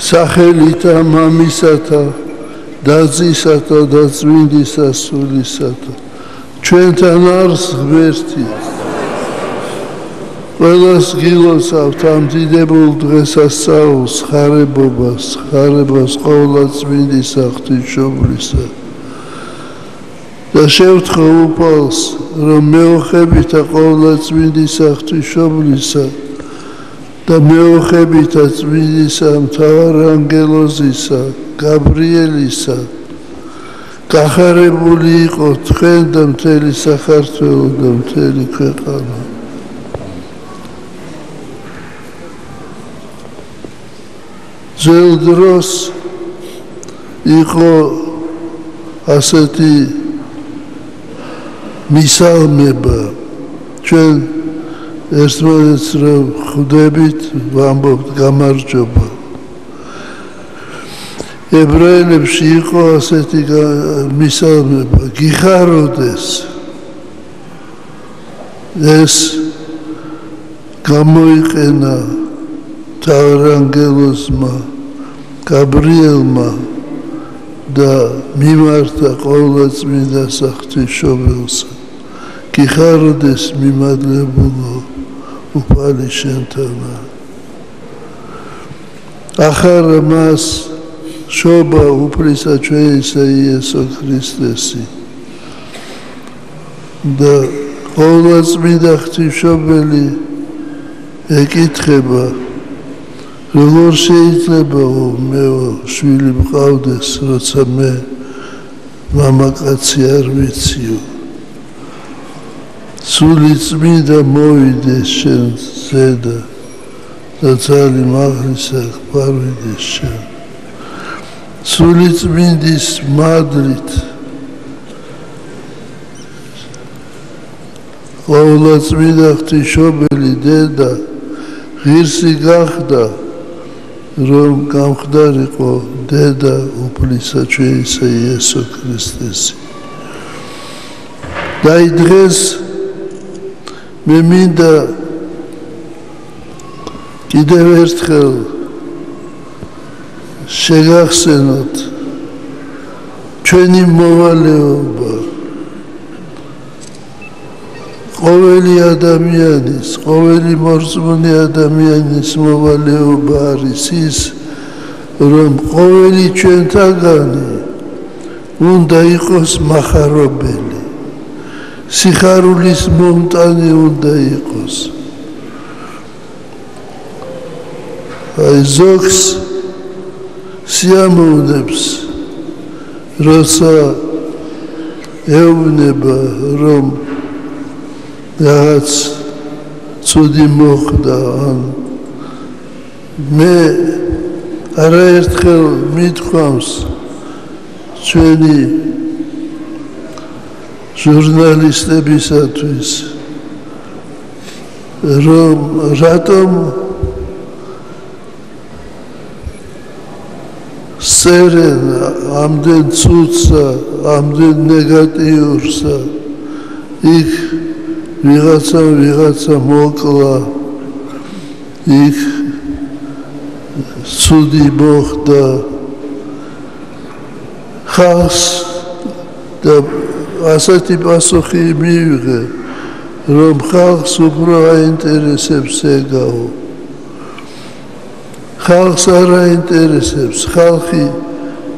სახელითა მამისათა დაწისათა და წმინდისა სულისათა ჩვენთან არის ღმერთი ყველას გილოცავთ ამ დიდებულ დღესასწაულს ხარებობას ყოვლა წმინდისა ღვთისმშობლისა და შევთხო უფალს რომ მეოხებითა ყოვლა წმინდისა ღვთისმშობლისა და მეოხებითა წმინდისა მთავარ ანგელოზისა გაბრიელისა გახარებული იყო თქვენ და მთელი საქართველო და მთელი ქვეყანა ძველ დროს იყო ასეთი მისალმება ჩვენ ერთმანეთს რომ ხვდებით ვამბობთ გამარჯობა ებრაელებში იყო ასეთი მისალმება გიხაროდეს ეს გამოიყენა მთავარანგელოზმა გაბრიელმა და მიმართა ყოვლადწმინდა ღვთისმშობელსა გიხაროდეს მიმადლებულო უფალი შენთანა ახარა მას შობა უფლისა ჩვენისა იესო ქრისტესი და ყოვლადწმინდა ღვთისმშობელი ეკითხება როგორ შეიძლება მეო შვილი მყავდეს როცა მე მამაკაცი არ ვიციო სული წმინდა მოვიდეს შენ ზედა და ძალი მაღლისა გვარვიდეს შენ სული წმინდის მადლით ყოვლადწმინდა ღვთისმშობელი დედა ღირსი გახდა რომ გამხდარიყო დედა უფლისა ჩვენისა იესო ქრისტესი და დღეს მე მინდა კიდევ ერთხელ შეგახსენოთ ჩვენი მოვალეობა ყოველი ადამიანის, ყოველი მორწმუნე ადამიანის მოვალეობა არის ის, რომ ყოველი ჩვენთაგანი უნდა იყოს მახარობელი, სიხარულის მომტანი უნდა იყოს. აი ზოგს სიამოვნებს, როცა ეუბნება, რომ რაღაც ცუდი მოხდა, მე არაერთხელ მithქვამს ჩვენი ჟურნალისტებისათვის, რომ რატომ სერენ ამდენ ცუდსა, ამდენ ნეგატიურსა, იქ ვიღაცა მოკლა, იქ ცუდი მოხდა, ხალხს და ასეთი პასუხი მივიღე, რომ ხალხს უფრო აინტერესებს ეგაო. ხალხს არ აინტერესებს, ხალხი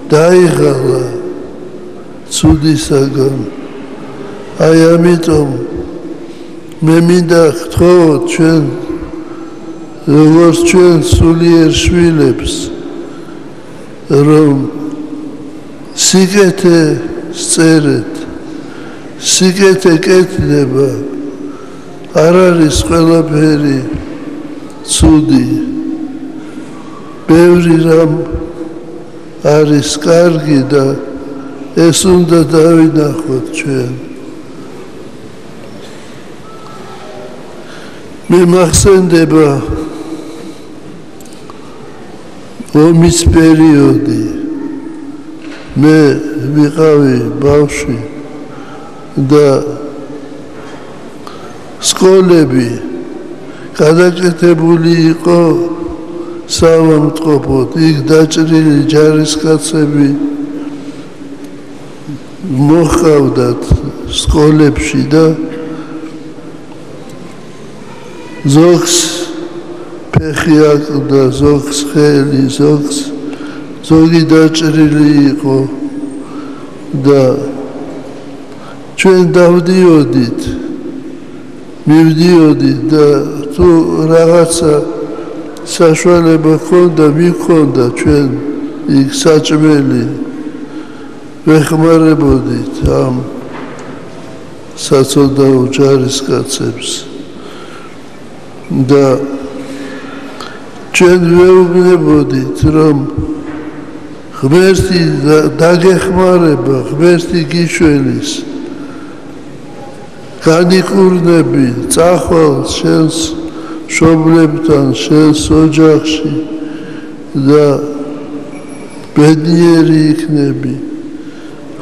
დაიღალა ცუდისაგან. აი ამიტომ მე მინდა გთხოვოთ ჩვენ, როგორც ჩვენ სულიერ შვილებს, რომ სიკეთე სწერეთ, სიკეთე კეთდება, არ არის ყველაფერი ცუდი, ბევრი რამ არის კარგი და ეს უნდა დავინახოთ ჩვენ. მე მახსენდება ომის პერიოდი, მე ვიყავი ბავშვი და სკოლები გადაკეთებული იყო საავადმყოფოდ იქ დაჭრილი ჯარისკაცები მოჰყავდათ სკოლებში და ზოგს ფეხი აკლდა, ზოგს ხელი, ზოგი დაჭრილი იყო და ჩვენ მივდიოდით და თუ რაღაცა საშუალება მიქონდა ჩვენ იქ საჭმელი ვეხმარებოდით ამ საცოდაო ჯარისკაცებს და ჩვენ ვეუბნებოდით რომ ღმერთი დაგეხმარება, ღმერთი გიშველის განიკურნები, წახვალ შენს მშობლებთან, შენს ოჯახში და ბედნიერი იქნები.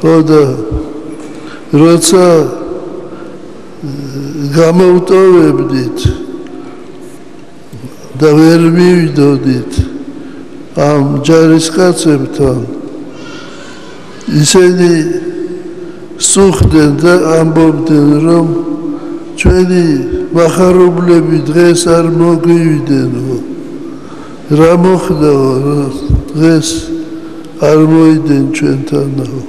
ხო და როცა გამოვტოვებდით და ვერ მივიდოდით ამ ჯარისკაცებთან, ისინი სუხდნენ და ამბობდნენ, რომ ჩვენი მახარებლები დღეს არ მოგვივიდენო. რა მოხდაო, დღეს არ მოიდნენ ჩვენთანაო.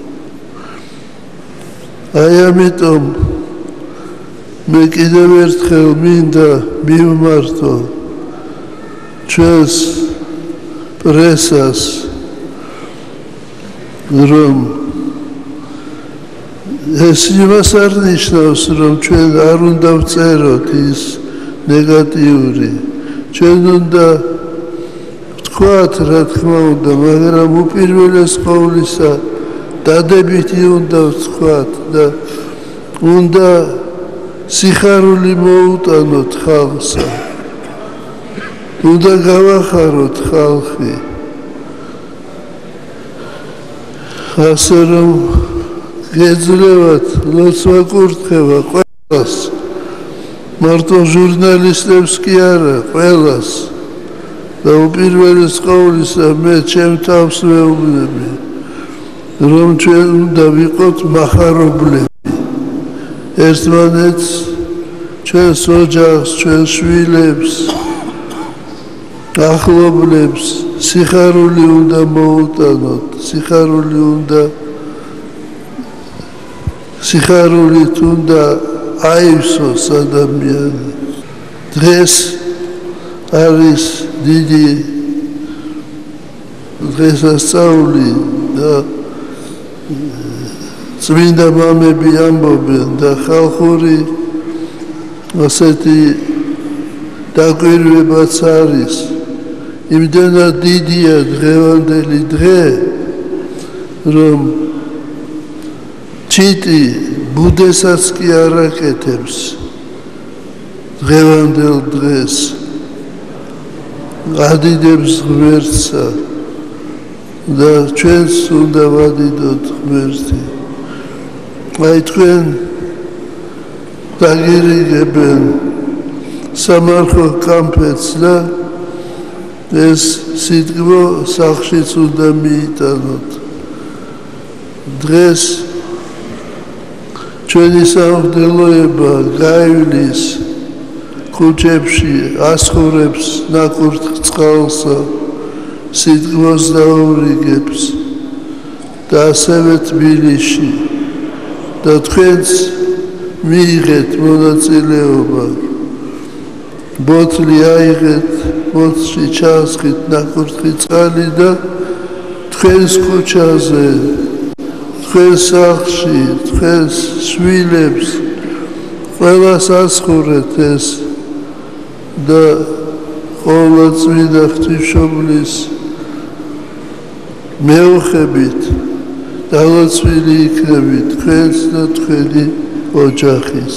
აი ამიტომ მე კიდევ ერთხელ მინდა მივმართო ჩვენს პრესას, რომ ეს იმას არ ნიშნავს, რომ ჩვენ არ უნდა ვწეროთ ის ნეგატიური. ჩვენ უნდა ვთქვათ, რა თქმა უნდა, მაგრამ უპირველეს ყოვლისა დადებითი უნდა ვთქვათ და უნდა სიხარული მოუტანოთ ხალხსა. უნდა გავახაროთ ხალხი. ასე რომ გეძლევათ ლოცვა კურთხევა ყველას, მარტო ჟურნალისტებს კი არა, ყველას და უპირველეს ყოვლისა მე ჩემ თავს ვეუბნები, რომ ჩვენ უნდა ვიყოთ მახარებლები ერთმანეთს, ჩვენს ოჯახს, ჩვენს შვილებს, ახლობლებს სიხარული უნდა მოუტანოთ, სიხარულით უნდა აივსოს ადამიანი. დღეს არის დიდი დღესასწაული და წმინდა მამები ამბობენ და ხალხური ასეთი დაკვირვებაც არის. იმდენად დიდია დღევანდელი დღე, რომ ჩიტი ბუდეს კი არ აკეთებს დღევანდელ დღეს, ადიდებს ღმერთსა და ჩვენს უნდა ვადიდოთ ღმერთი. აი თქვენ დაგირიგებენ სამარხო კამფეთს და ეს სიტყვა სახლშიც უნდა მიიტანოთ. დღეს ჩვენი სამღვდელოება გაივლის ქუჩებში, ასხურებს ნაკურთხ წყალსა, სიტყვას დაურიგებს და ასევე თბილისში და თქვენც მიიღეთ მონაწილეობა. ბოთლი აიღეთ, ბოთლში ჩაასხით ნაკურთხი წყალი და თქვენს ქუჩაზე, თქვენს სახლში, თქვენს შვილებს ყველას ასხურეთ ეს და ყოვლადწმინდა ღვთისმშობლის მეუხებით დალოცვილი იქნებით თქვენს და თქვენი ოჯახის.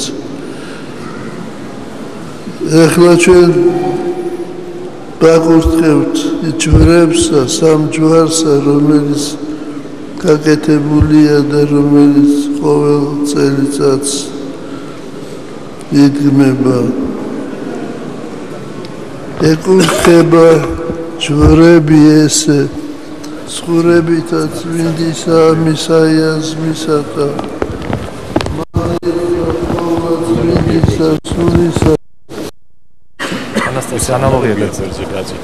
ეხლა ჩვენ ვაკურთხებთ ჯვრებსა, სამ ჯვარსა, რომელიც გაკეთებულია და რომელიც ყოველ წელიწადს იგმება. ეკურთხება ჯვრები ესე სხურებითა წმინდისა მისაიაზმისა და წმინდისა სულისა Анастасия аналогия გაწერჭი კაცი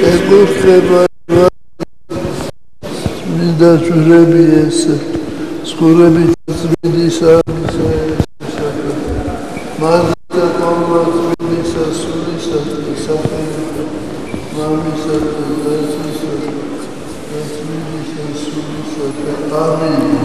ეკურთხება წმინდა ჯვრები ესე სხურებით წმინდისა მადლთა ყოლა წმინდისა სულისა და სახელისა მამისა და ძმისა და წმინდისა სულისა და ამინ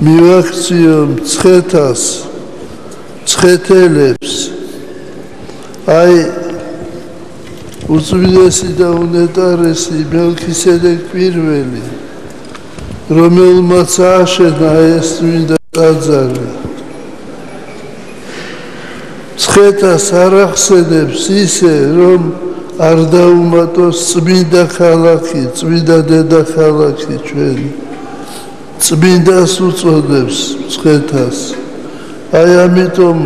მივაქციო მცხეთას მცხეთელებს აი უწმინდესი და უნეტარესი მელქისედეკ პირველი რომელმაც ააშენა ეს წმინდა ტაძარი მცხეთას არ ახსენებს ისე რომ არ დაუმატოს წმინდა ქალაქი წმინდა დედაქალაქი ჩვენი წმინდას უწოდებს მცხეთას აი ამიტომ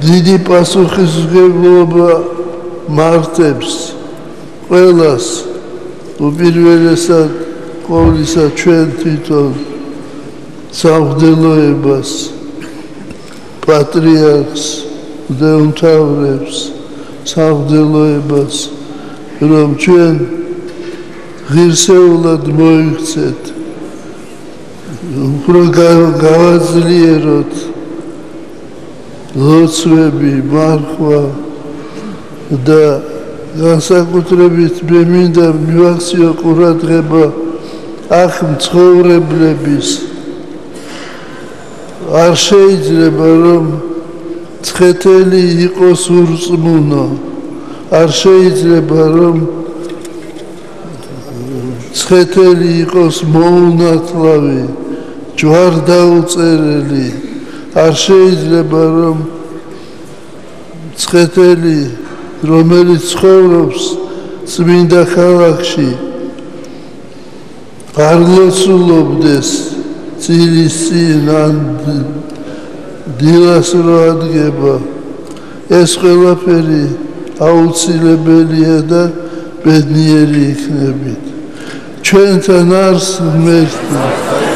დიდი პასუხისმგებლობა მართებს ყველას უპირველესად ყოვლისა ჩვენ თვითონ სამღვდელოებას პატრიარქს მღვდელმთავრებს სამღვდელოებას რომ ჩვენ ღირსეულად მოიქცეთ უფრო გავაძლიეროთ ლოცვები მარხვა და განსაკუთრებით მე მინდა მივაქციო ყურადღება აქ მცხოვრებლების არ შეიძლება რომ მცხეთელი იყოს ურწმუნო არ შეიძლება რომ მცხეთელი იყოს მოუნათლავი ჯვარდაუწერელი არ შეიძლება რომ მცხეთელი რომელიც ცხოვრობს წმინდა ქალაქში არ ლოცულობდეს წილის წინ ან დილას რო ადგება ეს ყველაფერი აუცილებელია და ბედნიერი იქნებით ჩვენთან არს ღმერთი